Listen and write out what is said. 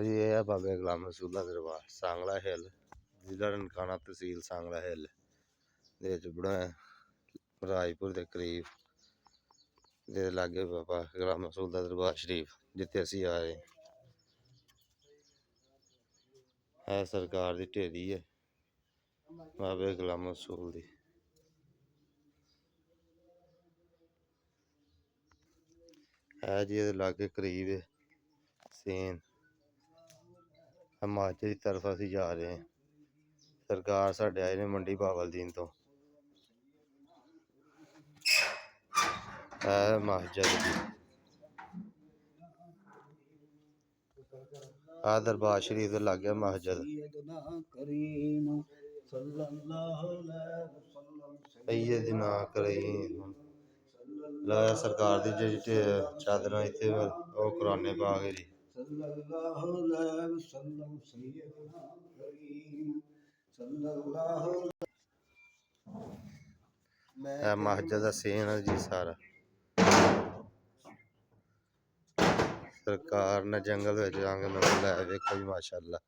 ये है बाबा गुलाम रसूलुल्लाह दरबार सांगला हिल, जिला ननकाना, तहसील सांगला हिल दे चुबड़ा राजपुर के करीब दे लागे बाबा गुलाम रसूलुल्लाह दरबार शरीफ जिथे असी आए है। सरकार की ढेरी है बाबे गुलाम रसूल दी। है जी लागे करीब है सेन हिमाचल की तरफ असी जा रहे हैं। सरकार साढ़े आए ने मंडी बावलदीन तो है मस्जिद की आ दरबार शरीफ के लागे मस्जिद सैयदना करीम लाया सरकार दी चादर इतने कुराने पाक जी मस्जिद का सीन है जी सारा। सरकार ने जंगल आके नंबर लाया देखो जी माशाअल्लाह।